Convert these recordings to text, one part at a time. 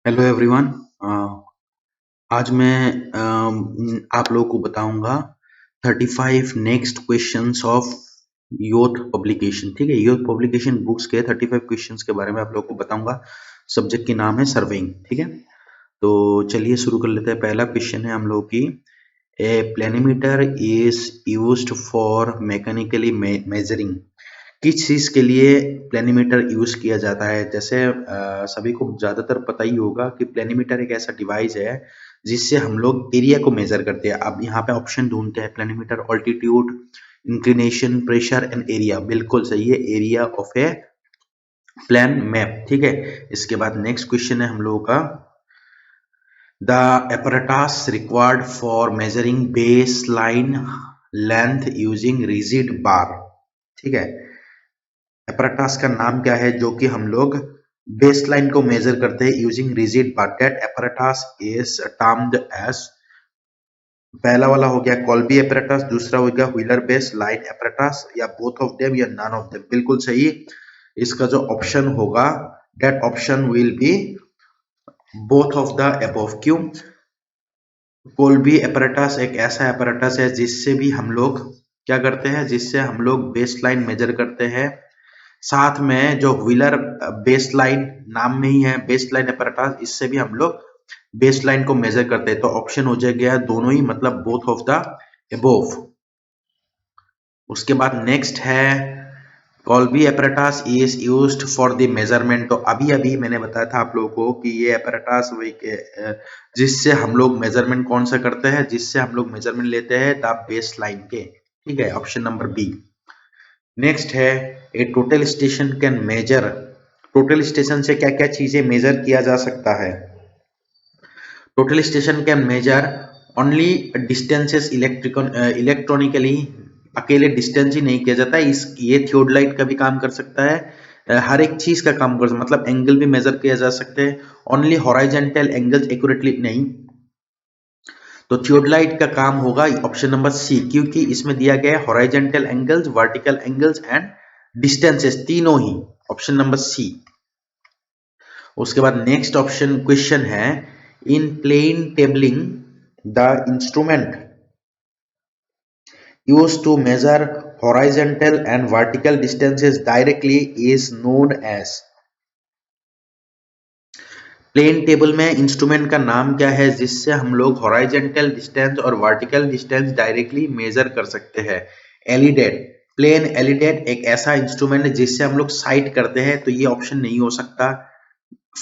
Hello everyone. आज मैं आप लोगों को बताऊंगा 35 नेक्स्ट क्वेश्चंस ऑफ योथ पब्लिकेशन। ठीक है, योथ पब्लिकेशन बुक्स के 35 क्वेश्चंस के बारे में आप लोगों को बताऊंगा। सब्जेक्ट की नाम है सर्वेइंग। ठीक है, तो चलिए शुरू कर लेते हैं। पहला क्वेश्चन है हम लोग की, a planimeter is used for mechanically measuring. किस चीज के लिए प्लेनीमीटर यूज किया जाता है? जैसे सभी को ज्यादातर पता ही होगा कि प्लेनीमीटर एक ऐसा डिवाइस है जिससे हम लोग एरिया को मेजर करते हैं। अब यहाँ पे ऑप्शन ढूंढते हैं, प्लेनीमीटर altitude, inclination, pressure and area. बिल्कुल सही है, area of A plan map. ठीक है, इसके बाद नेक्स्ट क्वेश्चन है हम लोगों का, the apparatus required for measuring baseline length using rigid bar। ठीक है, apparatus का नाम क्या है जो कि हम लोग बेसलाइन को मेजर करते हैं using rigid bar? That apparatus is termed as, पहला वाला हो गया कॉल्बी apparatus, दूसरा हो गया व्हीलर बेस लाइन apparatus, या बोथ ऑफ देम या नन ऑफ देम। बिल्कुल सही, इसका जो ऑप्शन होगा that option will be both of the above. क्यों? कोल्बी apparatus एक ऐसा apparatus है जिससे भी हम लोग क्या करते हैं, जिससे हम लोग बेसलाइन मेजर करते हैं। साथ में जो व्हीलर बेसलाइन नाम में ही है बेसलाइन apparatus, इससे भी हम लोग बेसलाइन को मेजर करते हैं। तो ऑप्शन हो जाएगा दोनों ही, मतलब बोथ ऑफ द अबोव। उसके बाद नेक्स्ट है, कॉल्बी apparatus is used for the measurement. तो अभी अभी मैंने बताया था आप लोगों को कि ये apparatus जिससे हम लोग मेजरमेंट कौन सा करते हैं, जिससे हम लोग मेजरमेंट लेते हैं द बेसलाइन के। ठीक है, ऑप्शन नंबर बी। नेक्स्ट है, a total station can measure. Total station से क्या क्या चीजें मेजर किया जा सकता है? Total station can measure only distances electronically. अकेले डिस्टेंस ही नहीं किया जाता, इस ये थियोडलाइट का भी काम कर सकता है। हर एक चीज का काम कर सकता है, मतलब एंगल भी मेजर किया जा सकते हैं। ओनली हॉराइजेंटल एंगल्स एक्यूरेटली नहीं, तो थियोडलाइट का काम होगा ऑप्शन नंबर सी, क्योंकि इसमें दिया गया है horizontal angles, vertical angles and distances, तीनों ही। Option number C. उसके बाद नेक्स्ट ऑप्शन क्वेश्चन है, in plane tabling the instrument used to measure horizontal and vertical distances directly is known as। Plane table में इंस्ट्रूमेंट का नाम क्या है जिससे हम लोग हॉराइजेंटल डिस्टेंस और वर्टिकल डिस्टेंस डायरेक्टली मेजर कर सकते हैं? एलिडेट। प्लेन एलिडेट एक ऐसा इंस्ट्रूमेंट है जिससे हम लोग साइट करते हैं, तो ये ऑप्शन नहीं हो सकता।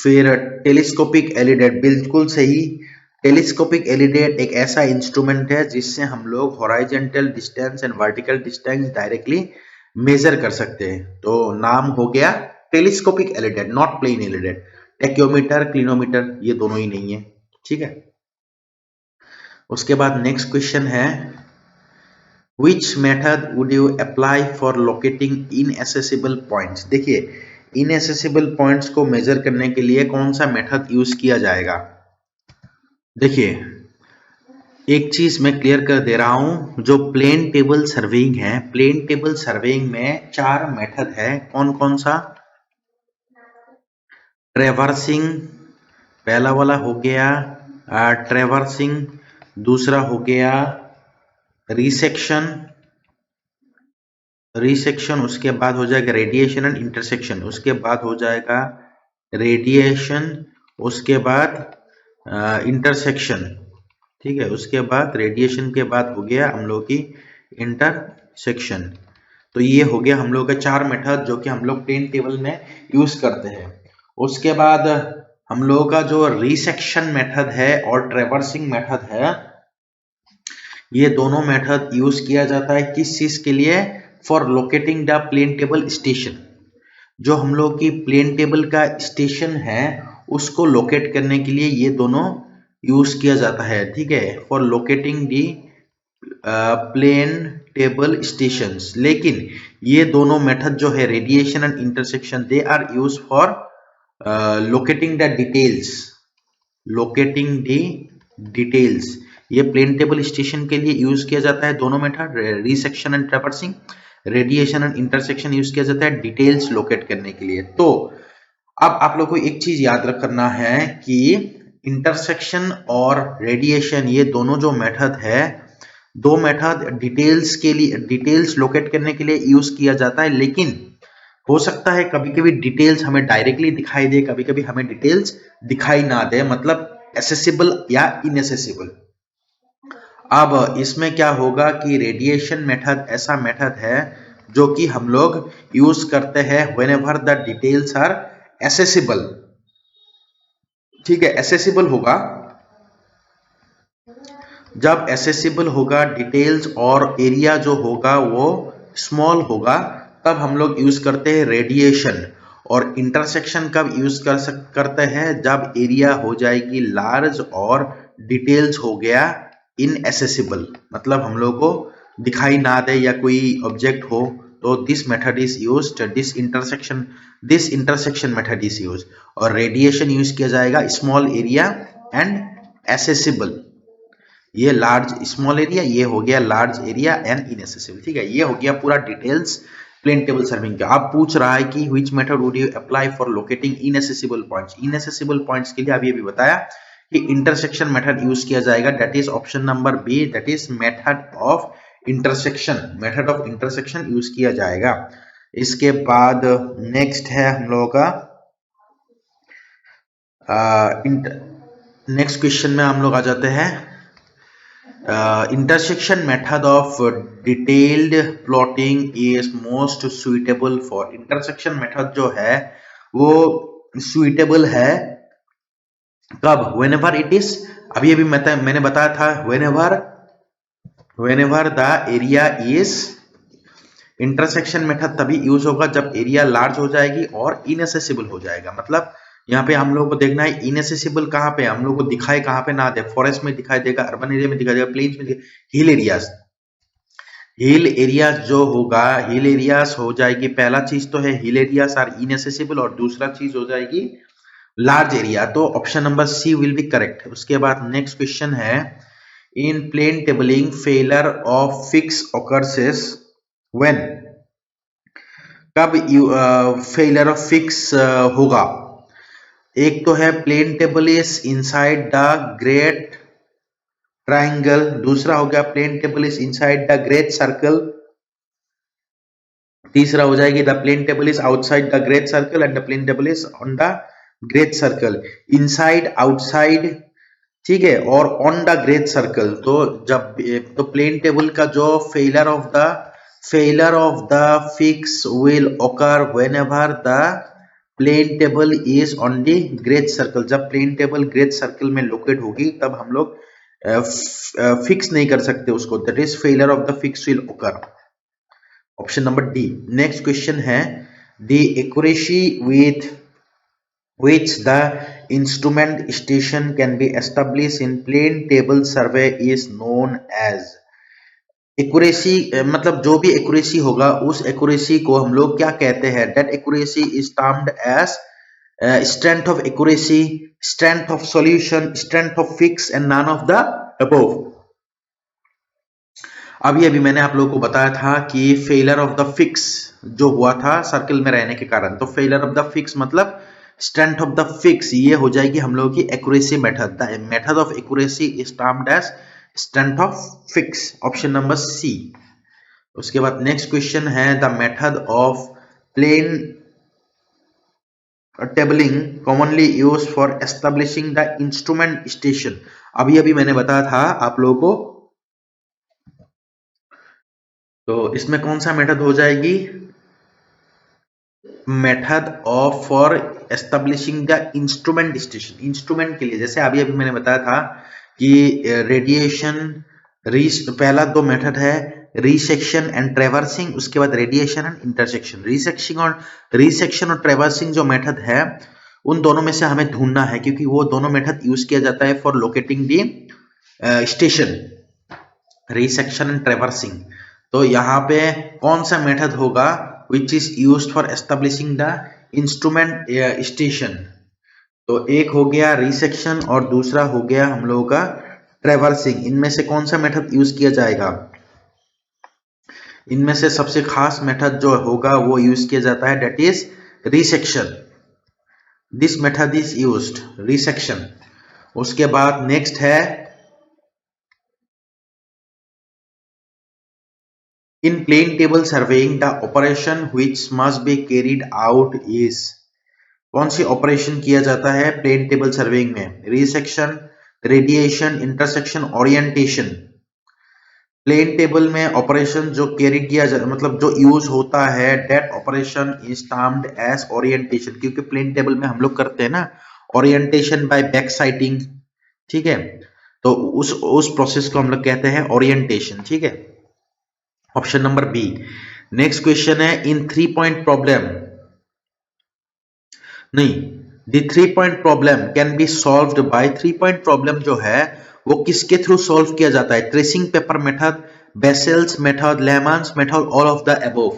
फिर टेलीस्कोपिक एलिडेट, बिल्कुल सही। टेलीस्कोपिक एलिडेट एक ऐसा इंस्ट्रूमेंट है जिससे हम लोग horizontal distance and vertical distance directly measure कर सकते हैं, तो नाम हो गया telescopic alidade, not plane alidade. Tacheometer, clinometer, ये दोनों ही नहीं है। ठीक है, उसके बाद नेक्स्ट क्वेश्चन है, Which method would you apply for locating inaccessible points? देखिए, inaccessible points को मेजर करने के लिए कौन सा मेथड यूज किया जाएगा? देखिए, एक चीज मैं क्लियर कर दे रहा हूं, जो प्लेन टेबल सर्वेइंग है, प्लेन टेबल सर्वेइंग में 4 मेथड है। कौन कौन सा? ट्रेवर्सिंग, पहला वाला हो गया ट्रेवर्सिंग, दूसरा हो गया रिसेक्शन, उसके बाद हो जाएगा रेडिएशन एंड इंटरसेक्शन, उसके बाद हो जाएगा रेडिएशन, उसके बाद इंटरसेक्शन। ठीक है, उसके बाद रेडिएशन के बाद हो गया हम लोग की इंटरसेक्शन। तो ये हो गया हम लोग का 4 मेथड जो कि हम लोग प्लेन टेबल में यूज करते हैं। उसके बाद हम लोगों का जो रिसेक्शन मेथड है और ट्रेवर्सिंग मेथड है, ये दोनों मेथड यूज किया जाता है किस चीज के लिए? For locating the plane table station. जो हम लोग की प्लेन टेबल का स्टेशन है उसको लोकेट करने के लिए ये दोनों यूज किया जाता है। ठीक है, for locating the plane table stations. लेकिन ये दोनों मेथड जो है radiation and intersection, they are use for locating the details, locating the details. ये प्लेन टेबल स्टेशन के लिए यूज किया जाता है दोनों method, resection and traversing. Radiation and intersection use किया जाता है डिटेल्स लोकेट करने के लिए। तो अब आप लोग को एक चीज याद रखना है कि इंटरसेक्शन और रेडिएशन ये दोनों जो मेथड है, दो मेथड डिटेल्स के लिए, डिटेल्स लोकेट करने के लिए यूज किया जाता है, लेकिन हो सकता है कभी कभी डिटेल्स हमें डायरेक्टली दिखाई दे, कभी कभी हमें डिटेल्स दिखाई ना दे, मतलब एसेसिबल या इनएसेसिबल। अब इसमें क्या होगा कि रेडिएशन मेथड ऐसा मेथड है जो कि हम लोग यूज करते हैं whenever the details are accessible. ठीक है, एसेसिबल होगा जब एसेसिबल होगा डिटेल्स और एरिया जो होगा वो स्मॉल होगा, तब हम लोग यूज करते हैं रेडिएशन। और इंटरसेक्शन कब यूज करते हैं, जब एरिया हो जाएगी लार्ज और डिटेल्स हो गया इनएसेसिबल, मतलब हम लोग को दिखाई ना दे या कोई ऑब्जेक्ट हो, तो this method is used, this intersection method is used. और रेडिएशन यूज किया जाएगा स्मॉल एरिया एंड एसेसिबल। ये लार्ज स्मॉल एरिया, ये हो गया लार्ज एरिया एंड इनएसेसिबल। ठीक है, ये हो गया पूरा डिटेल्स प्लेन टेबल सर्विंग का। अब पूछ रहा है कि which method would you apply for locating इनएसेसिबल points. इनएसेसिबल points के लिए अभी अभी बताया कि इंटरसेक्शन मेथड यूज किया जाएगा, that is option number B, that is method of intersection. Method of intersection use किया जाएगा। इसके बाद नेक्स्ट है हम लोगों का नेक्स्ट क्वेश्चन में हम लोग आ जाते हैं। Intersection method of detailed plotting is most suitable for intersection method जो है वो suitable है कब, whenever it is, अभी अभी मैंने बताया था whenever the area is, intersection method तभी यूज होगा जब एरिया लार्ज हो जाएगी और इनएसेसिबल हो जाएगा। मतलब यहाँ पे हम लोग को देखना है इनएसेसिबल कहाँ पे, हम लोग को दिखाए कहाँ पे ना दे, फॉरेस्ट में दिखाई देगा, अर्बन एरिया में दिखाई देगा, प्लेन्स में, हिल एरियाज। हिल एरियाज जो होगा, हिल एरियाज हो जाएगी, पहला चीज तो है हिल एरियाज आर इनएसेसिबल, और दूसरा चीज हो जाएगी लार्ज एरिया। तो option number C will be correct. उसके बाद नेक्स्ट क्वेश्चन है, in plane tabling failure of fix occurs when, कब फेलियर ऑफ फिक्स होगा। एक तो है plane table is inside the great triangle, दूसरा हो गया plane table is inside the great circle, तीसरा हो जाएगी the plane table is outside the great circle and the plane table is on the great circle. Inside, outside, ठीक है, और on the great circle. तो जब तो प्लेन टेबल का जो failure of the fix will occur whenever the plane table is on the great circle। जब plane table great circle में लोकेट होगी तब हम लोग फिक्स नहीं कर सकते उसको, that is failure of the fix will occur। Option number D. Next question है, the accuracy with which the instrument station can be established in plane table survey is known as। Accuracy मतलब जो भी accuracy होगा उस accuracy को हम लोग क्या कहते हैं, that accuracy is termed as strength of accuracy, strength of solution, strength of fix and none of the above. अभी अभी मैंने आप लोगों को बताया था कि फेलियर ऑफ द फिक्स जो हुआ था सर्कल में रहने के कारण, तो फेलियर ऑफ द फिक्स मतलब स्ट्रेंथ ऑफ द फिक्स, ये हो जाएगी हम लोगों की accuracy method. The method of accuracy is termed as strength of fix, option number C. उसके बाद नेक्स्ट क्वेश्चन है, the method of plane tabling commonly used for establishing the instrument station. अभी अभी मैंने बताया था आप लोगों को, तो इसमें कौन सा मेथड हो जाएगी, method of for establishing the instrument station. Instrument के लिए जैसे अभी अभी मैंने बताया था कि रेडिएशन, पहला दो मेथड है रिसेक्शन एंड ट्रेवर्सिंग, उसके बाद रेडिएशन एंड इंटरसेक्शन। रिसेक्शन और ट्रेवर्सिंग जो मेथड है उन दोनों में से हमें ढूंढना है, क्योंकि वो दोनों मेथड यूज किया जाता है for locating the station, resection and traversing. तो यहाँ पे कौन सा मेथड होगा which is used for establishing the instrument station। तो एक हो गया रिसेक्शन और दूसरा हो गया हम लोगों का ट्रेवर्सिंग। इनमें से कौन सा मेथड यूज किया जाएगा, इनमें से सबसे खास मेथड जो होगा वो यूज किया जाता है, that is resection. This method is used, resection. उसके बाद नेक्स्ट है in plane table surveying the operation which must be carried out is. कौन सी ऑपरेशन किया जाता है प्लेन टेबल सर्वेइंग में? Resection, radiation, intersection, orientation. Plane table में ऑपरेशन जो कैरी किया जाता मतलब जो यूज होता है that operation is termed as orientation, क्योंकि प्लेन टेबल में हम लोग करते हैं ना ओरिएंटेशन बाय बैक साइटिंग, ठीक है, तो उस प्रोसेस को हम लोग कहते हैं ओरिएंटेशन, ठीक है। Option number B. Next question है इन 3 पॉइंट प्रॉब्लम, नहीं, the 3 point problem can be solved by 3 point problem जो है वो किसके थ्रू सॉल्व किया जाता है? Tracing paper method, Bessel's method, Lehmann's method, all of the above.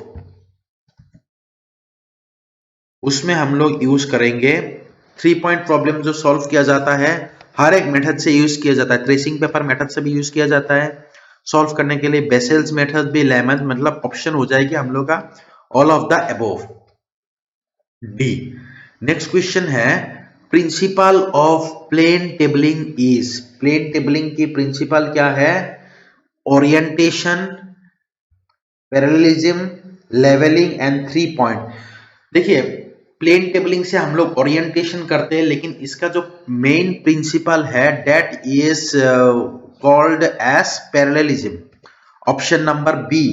उसमें हम लोग यूज करेंगे 3 पॉइंट प्रॉब्लम जो सॉल्व किया जाता है हर एक मेथड से यूज किया जाता है। ट्रेसिंग पेपर मेथड से भी यूज किया जाता है सॉल्व करने के लिए, बेसेल्स मेथड भी, लेमन्स, मतलब ऑप्शन हो जाएगी हम लोग का all of the above, D. Next question है principle of plane tabling is. Plane tabling की प्रिंसिपल क्या है? Orientation, parallelism, levelling and 3 point. देखिए प्लेन टेबलिंग से हम लोग ओरिएंटेशन करते हैं, लेकिन इसका जो मेन प्रिंसिपल है that is called as parallelism. Option number B,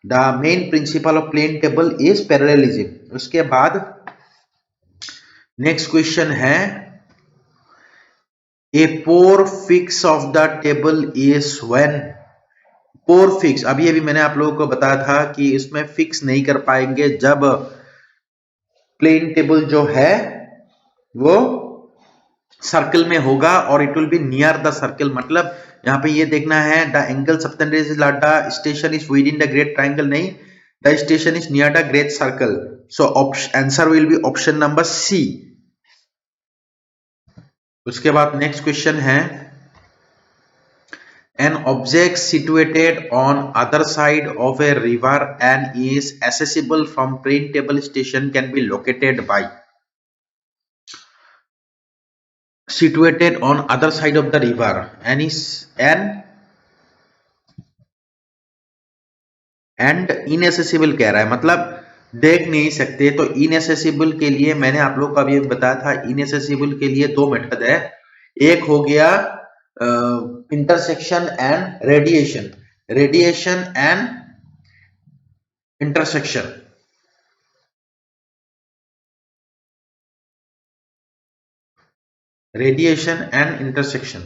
the main principle of plane table is parallelism. उसके बाद नेक्स्ट क्वेश्चन है a poor fix of the table is when. Poor fix अभी अभी मैंने आप लोगों को बताया था कि इसमें फिक्स नहीं कर पाएंगे जब प्लेन टेबल जो है वो सर्कल में होगा और it will be near the circle. मतलब यहाँ पे ये देखना है the angle subtended is the station is within the great triangle, नहीं, the station is near the great circle. So answer will be option number C. उसके बाद next question है an object situated on other side of a river and is accessible from plane table station can be located by। situated on other side of the river and is and inaccessible कह रहा है, मतलब देख नहीं सकते। तो inaccessible के लिए मैंने आप लोग को अभी बताया था inaccessible के लिए दो मेथड है, एक हो गया intersection and radiation, radiation and intersection. Radiation and intersection.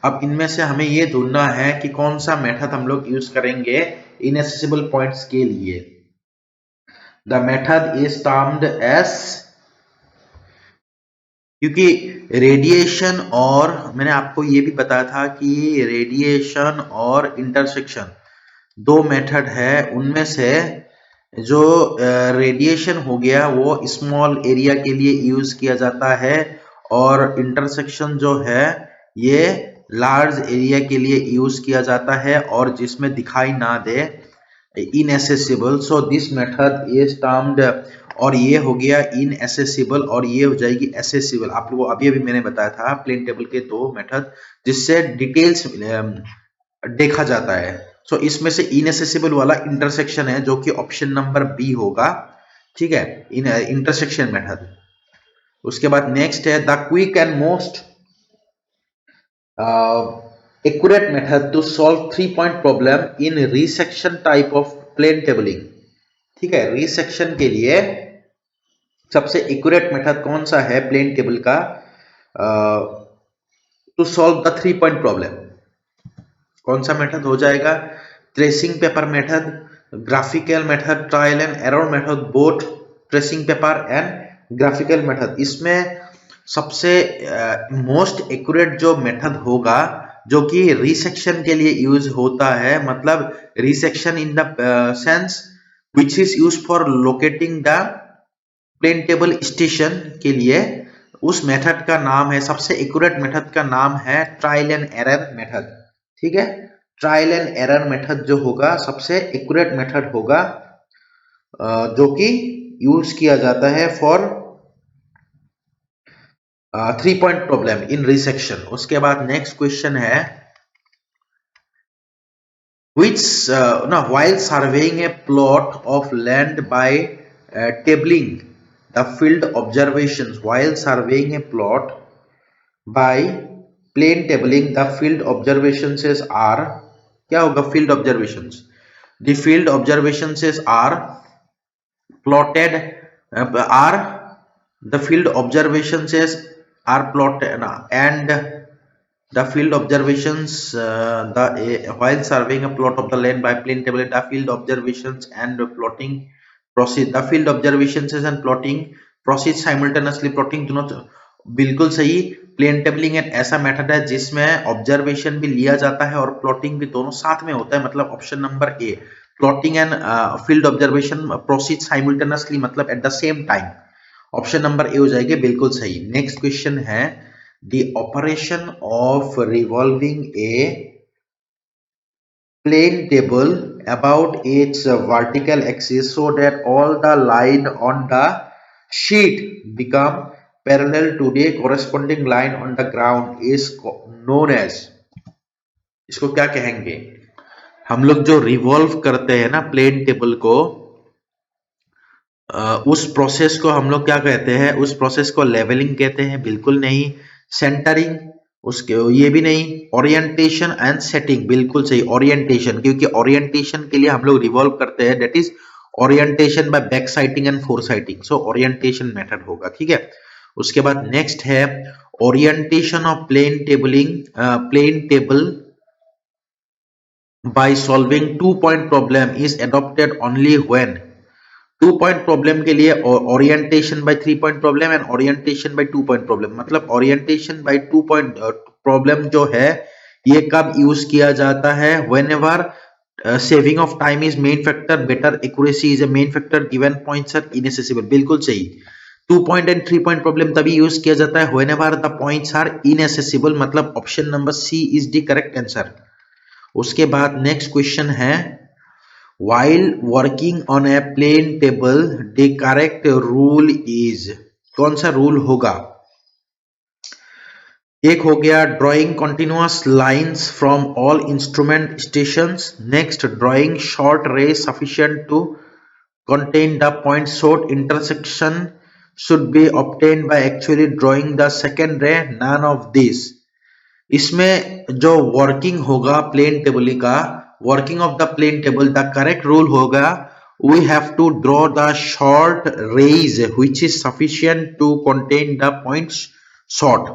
अब इनमें से हमें ये ढूंढना है कि कौन सा मेथड हम लोग यूज करेंगे इनएक्सेसिबल पॉइंट्स के लिए। The method is termed as, क्योंकि रेडिएशन और मैंने आपको ये भी बताया था कि रेडिएशन और इंटरसेक्शन दो मेथड है, उनमें से जो रेडिएशन हो गया वो स्मॉल एरिया के लिए यूज किया जाता है और इंटरसेक्शन जो है ये लार्ज एरिया के लिए यूज किया जाता है और जिसमें दिखाई ना दे, inaccessible. So this method is termed, और ये हो गया इनएसेसिबल और ये हो जाएगी एसेसिबल। आप लोगों को अभी अभी मैंने बताया था प्लेन टेबल के दो मेथड जिससे डिटेल्स देखा जाता है। सो इसमें से इनएसेसिबल वाला इंटरसेक्शन है जो कि ऑप्शन नंबर बी होगा, ठीक है, इंटरसेक्शन मेथड। उसके बाद नेक्स्ट है the quick and most accurate method to solve 3 point problem in resection type of plane tabling। ठीक है, रिसेक्शन के लिए सबसे एक्यूरेट मेथड कौन सा है प्लेन टेबल का to solve the 3 point problem? कौन सा मेथड हो जाएगा? Tracing paper method, graphical method, trial and error method, both tracing paper and graphical method. इसमें सबसे मोस्ट एक्यूरेट जो मेथड होगा जो कि रिसेक्शन के लिए यूज होता है, मतलब resection in the sense which is use for locating the plane table station के लिए, उस मेथड का नाम है, सबसे एक्यूरेट मेथड का नाम है ट्रायल एंड एरर मेथड। ठीक है, ट्रायल एंड एरर मेथड जो होगा सबसे एक्यूरेट मेथड होगा जो कि यूज किया जाता है for 3 point problem in resection. उसके बाद नेक्स्ट क्वेश्चन है which no, while surveying a plot of land by tabling the field observations, while surveying a plot by plane tabling the field observations are, क्या होगा field observations, the field observations are plotted are the field observations are plotted and the field observations while surveying a plot of the land by plane table, the field observations and plotting proceed, the field observations and plotting proceed simultaneously, plotting दोनों बिल्कुल सही। Plane tabling एक ऐसा method है जिसमें observation भी लिया जाता है और प्लॉटिंग भी दोनों साथ में होता है, मतलब option number A, plotting and field observation proceed simultaneously, मतलब at the same time, option number A हो जाएगी बिल्कुल सही। नेक्स्ट क्वेश्चन है the operation of revolving a plane table about its vertical axis so that all the line on the sheet become parallel to the corresponding line on the ground is known as, इसको क्या कहेंगे? हम लोग जो revolve करते हैं ना plane table को, उस प्रोसेस को हम लोग क्या कहते हैं? उस प्रोसेस को लेवलिंग कहते हैं? बिल्कुल नहीं। सेंटरिंग, उसके ये भी नहीं। ओरिएंटेशन एंड सेटिंग, बिल्कुल सही, ओरिएंटेशन, क्योंकि ओरिएंटेशन के लिए हम लोग रिवॉल्व करते हैं, that is orientation by back sighting and fore sighting, so orientation method होगा, ठीक है। उसके बाद नेक्स्ट है orientation of plane table by solving 2 point problem is adopted only when, 2 point problem के लिए orientation by 3 point problem and orientation by 2 point problem, मतलब orientation by 2 point problem जो है ये कब यूज किया जाता है? Whenever saving of time is main factor, better accuracy is a main factor, given points are inaccessible, बिल्कुल सही। 2 पॉइंट एंड 3 पॉइंट प्रॉब्लम तभी यूज किया जाता है whenever the points are inaccessible, मतलब option number C is the correct answer. उसके बाद next question है while working on a plane table the correct rule is, कौन सा रूल होगा? एक हो गया drawing continuous lines from all instrument stations, next drawing short ray sufficient to contain the point short intersection should be obtained by actually drawing the second ray, none of these। इसमें जो working होगा plane table का, working of the plane table, the correct rule होगा we have to draw the short rays which is sufficient to contain the points short,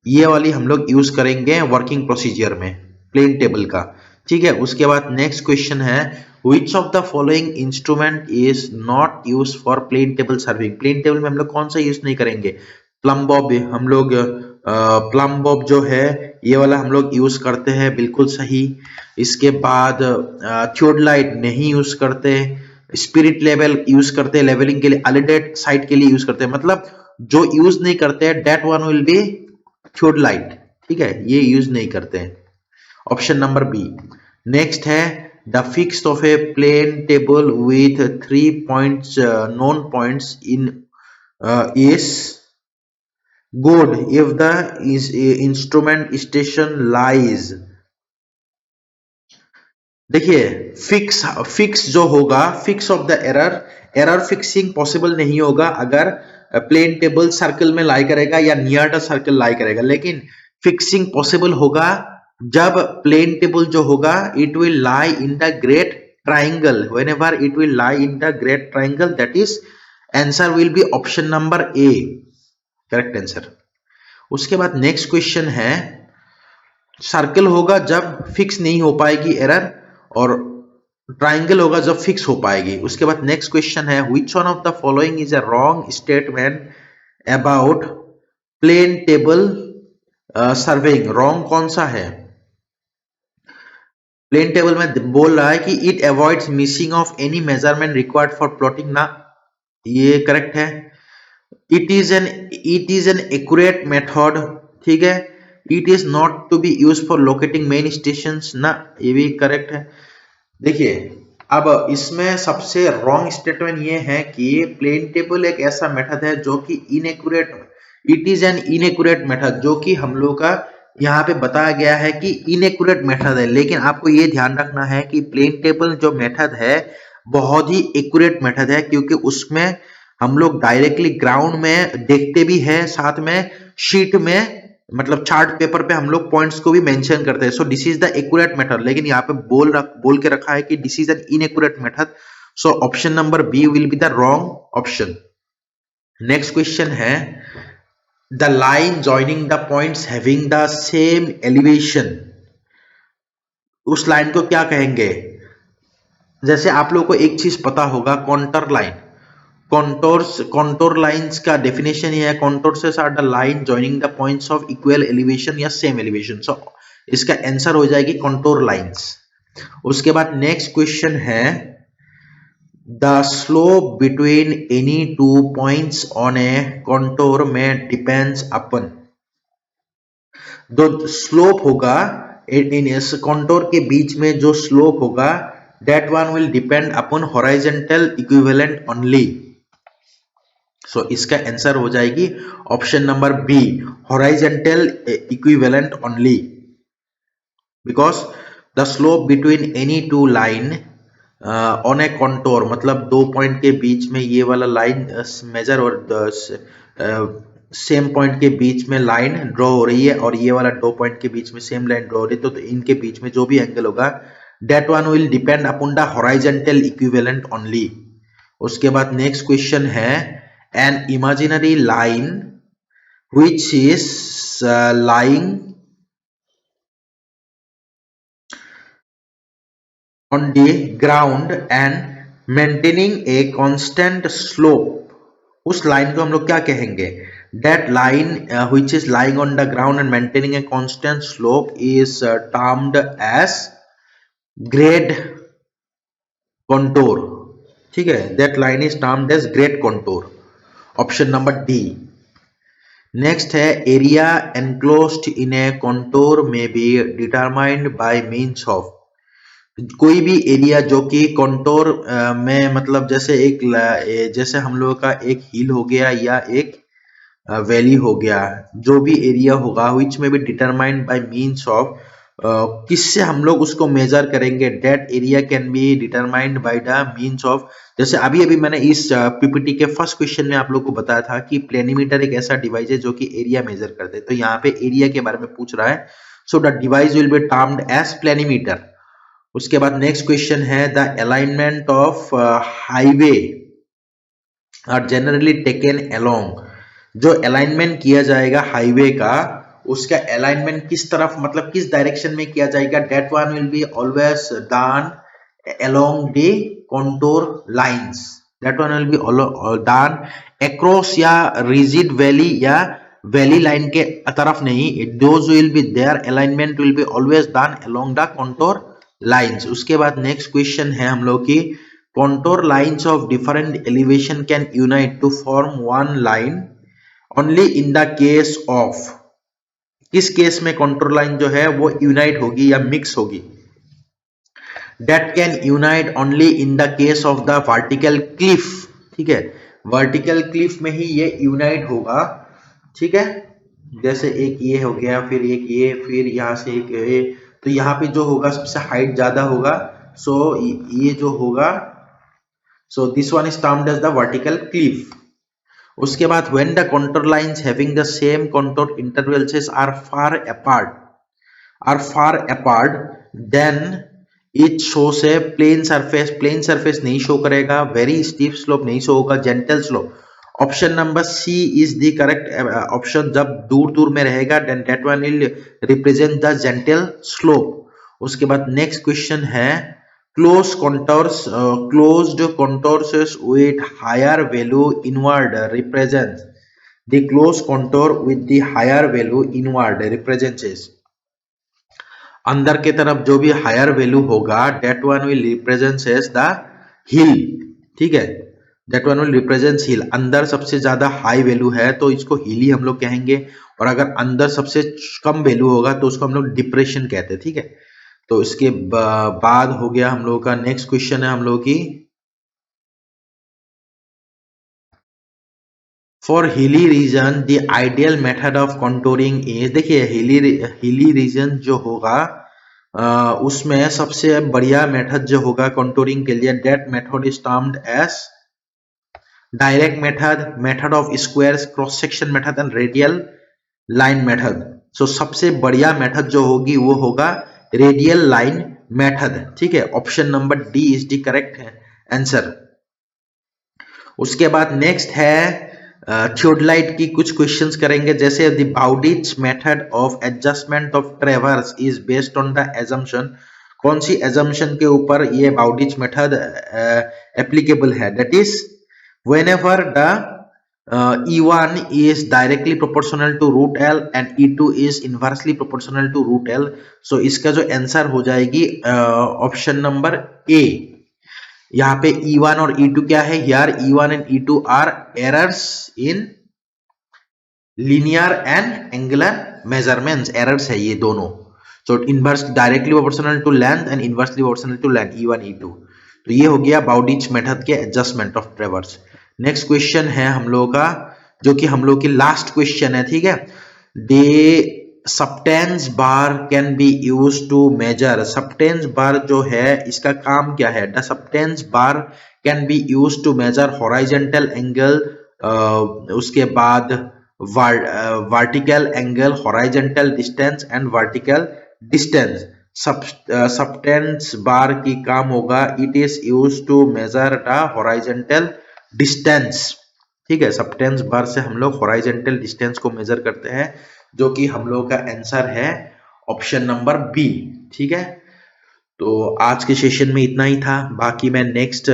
ये वाली हम लोग use करेंगे वर्किंग प्रोसीजर में प्लेन टेबल का, ठीक है। उसके बाद नेक्स्ट क्वेश्चन है which of the following instrument is not used for plane table surveying, plane table में हम लोग कौन सा यूज नहीं करेंगे? प्लम बॉब, हम लोग प्लम बॉब जो है ये वाला हम लोग यूज करते हैं, बिल्कुल सही। इसके बाद थियोडलाइट नहीं यूज करते, स्पिरिट लेवल यूज करते हैं लेवलिंग के लिए, अलिडेट साइट के लिए यूज करते हैं, मतलब जो यूज नहीं करते हैं डेट वन विल बी थियोडलाइट, ठीक है, ये यूज नहीं करते हैं, ऑप्शन नंबर बी। नेक्स्ट है the fixed of a plane table with 3 points known points in is good if the instrument station lies। देखिए फिक्स जो होगा, fix of the error fixing possible नहीं होगा अगर प्लेन टेबल सर्कल में लाई करेगा या नियर द सर्कल लाई करेगा, लेकिन फिक्सिंग पॉसिबल होगा जब प्लेन टेबल जो होगा it will lie in the great triangle, whenever it will lie in the great triangle, that is answer will be option number A, correct answer. उसके बाद next question है circle होगा जब fix नहीं हो पाएगी एरर, और ट्राइंगल होगा जब फिक्स हो पाएगी। उसके बाद नेक्स्ट क्वेश्चन है which one of the following is a wrong statement about plane table surveying, wrong कौन सा है? प्लेन टेबल में बोल रहा है कि it avoids missing of any measurement required for plotting, ना, ये करेक्ट है। It is an accurate method, ठीक है। It is not to be use for locating main stations, ना, ये भी करेक्ट है। देखिए अब इसमें सबसे रॉन्ग स्टेटमेंट ये है कि प्लेन टेबल एक ऐसा मेथड है जो कि inaccurate it is an inaccurate method, जो कि हम लोग का यहाँ पे बताया गया है कि इनएक्यूरेट मेथड है। लेकिन आपको ये ध्यान रखना है कि प्लेन टेबल जो मेथड है बहुत ही एक्यूरेट मेथड है, क्योंकि उसमें हम लोग डायरेक्टली ग्राउंड में देखते भी हैं, साथ में शीट में मतलब चार्ट पेपर पे हम लोग पॉइंट्स को भी मेंशन करते हैं। So this is the accurate method. लेकिन यहाँ पे बोल के रखा है कि this is an inaccurate method. So option number B will be the wrong option. Next question है the line joining the points having the same elevation, उस लाइन को क्या कहेंगे? जैसे आप लोगों को एक चीज पता होगा, कॉन्टर लाइन, कॉन्टोर लाइंस का डेफिनेशन ये है, contours are the line joining the points of equal elevation या सेम एलिवेशन। सो इसका आंसर हो जाएगी कॉन्टोर लाइंस। उसके बाद नेक्स्ट क्वेश्चन है the slope between any two points on a contour में डिपेंड्स अपन, जो स्लोप होगा इन इस कॉन्टोर के बीच में जो स्लोप होगा that one will depend upon horizontal equivalent only। सो इसका आंसर हो जाएगी option number B, horizontal equivalent only, because the slope between any two line on a contour, मतलब दो पॉइंट के बीच में ये वाला लाइन मेजर और सेम पॉइंट के बीच में लाइन ड्रॉ हो रही है और ये वाला दो पॉइंट के बीच में सेम लाइन ड्रॉ हो रही है, तो इनके बीच में जो भी एंगल होगा that one will depend upon the horizontal equivalent only। उसके बाद नेक्स्ट क्वेश्चन है an imaginary line which is lying on the ground and maintaining a constant slope, उस लाइन को हम लोग क्या कहेंगे? that line which is lying on the ground and maintaining a constant slope is termed as grade contour. ठीक है, that line is termed as grade contour, option number D. Next है area enclosed in a contour may be determined by means of, कोई भी area जो कि contour में मतलब जैसे हम लोगों का एक हिल हो गया या एक वैली हो गया, जो भी एरिया होगा विच में be determined by means of, किससे हम लोग उसको मेजर करेंगे? That area can be determined by the means of, जैसे अभी अभी मैंने इस पीपीटी के फर्स्ट क्वेश्चन में आप लोग को बताया था कि प्लेनीमीटर एक ऐसा डिवाइस है जो कि एरिया मेजर करते हैं, तो यहाँ पे एरिया के बारे में पूछ रहा है। So the device will be termed as planimeter. उसके बाद नेक्स्ट क्वेश्चन है the alignment of highway are generally taken along, जो अलाइनमेंट किया जाएगा हाईवे का उसका अलाइनमेंट किस तरफ मतलब किस डायरेक्शन में किया जाएगा? That one will be always done along the contour lines, that one will be done across या रिजिड वैली या वैली लाइन के तरफ नहीं, those will be their alignment will be always done along the contour lines. उसके बाद next question है हम लोग की contour lines of different elevation can unite to form one line only in the case of, किस case में contour line जो है वो unite होगी या mix होगी? that can unite only in the case of the vertical cliff। ठीक है, vertical cliff में ही ये unite होगा। ठीक है, जैसे एक ये हो गया, फिर एक ये, फिर यहाँ से एक ये, तो यहाँ पे जो होगा सबसे हाइट ज्यादा होगा, सो ये जो होगा, so this one is termed as the vertical cliff। उसके बाद when the contour lines having the same contour intervals are far apart then it shows a plane surface, plane surface नहीं शो करेगा, very steep slope नहीं show होगा, gentle slope। Option number C is the correct option, जब दूर दूर में रहेगा then that one will represent the gentle slope। उसके बाद नेक्स्ट क्वेश्चन है closed contours with higher value inward represents, the closed contour with the higher value inward represents, अंदर के तरफ जो भी हायर वैल्यू होगा that one will represents as the hill। ठीक है, that one will represents hill, अंदर सबसे ज्यादा हाई वैल्यू है तो इसको हिल ही हम लोग कहेंगे, और अगर अंदर सबसे कम वैल्यू होगा तो उसको हम लोग डिप्रेशन कहते हैं। ठीक है, तो इसके बाद हो गया हम लोगों का नेक्स्ट क्वेश्चन है हम लोग की for hilly region the ideal method of contouring is, देखिए हिली रीजन जो होगा उसमें सबसे बढ़िया मेथड जो होगा कंटूरिंग के लिए, that method is termed as direct method, method of squares, cross section method and radial line method. सो सबसे बढ़िया मेथड जो होगी वो होगा रेडियल लाइन मेथड, ठीक है। Option number D is the correct answer. उसके बाद नेक्स्ट है थियोडलाइट की कुछ क्वेश्चंस करेंगे, जैसे the Bowditch method of adjustment of ट्रेवर्स is based on the assumption, कौन सी एजम्पशन के ऊपर ये बाउडिच मेथड एप्लीकेबल है, that is whenever the E1 is directly proportional to root L and E2 is inversely proportional to root L। so इसका जो answer हो जाएगी option number ए। यहाँ पे E1 और E2 क्या है यार, E1 and E2 are errors in linear and angular measurements, errors है ये दोनों। so inverse directly proportional to length and inversely proportional to length, E1 E2। तो ये हो गया बाउडिच मेथड के एडजस्टमेंट ऑफ ट्रेवर्स। नेक्स्ट क्वेश्चन है हम लोगों का, जो कि हम लोग की लास्ट क्वेश्चन है, ठीक है। They subtense bar can be use to measure, subtense bar जो है इसका काम क्या है, the subtense bar can be use to measure horizontal angle, उसके बाद vertical angle, horizontal distance and vertical distance. Subtense bar की काम होगा, it is use to measure the horizontal distance, ठीक है। सबटेंस बार से हम लोग हॉराइजेंटल डिस्टेंस को मेजर करते हैं, जो कि हम लोग का आंसर है ऑप्शन नंबर बी, ठीक है। तो आज के सेशन में इतना ही था, बाकी मैं नेक्स्ट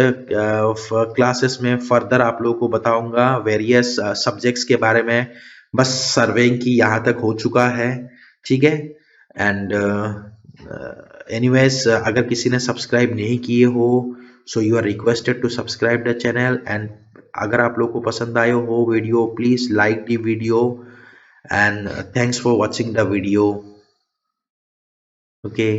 क्लासेस में फर्दर आप लोगों को बताऊंगा वेरियस सब्जेक्ट्स के बारे में। बस सर्वेइंग की यहाँ तक हो चुका है, ठीक है। एंड एनीवेज अगर किसी ने सब्सक्राइब नहीं किए हो, so you are requested to subscribe the channel. And अगर आप लोग को पसंद आयो हो video, please like the video and thanks for watching the video, okay.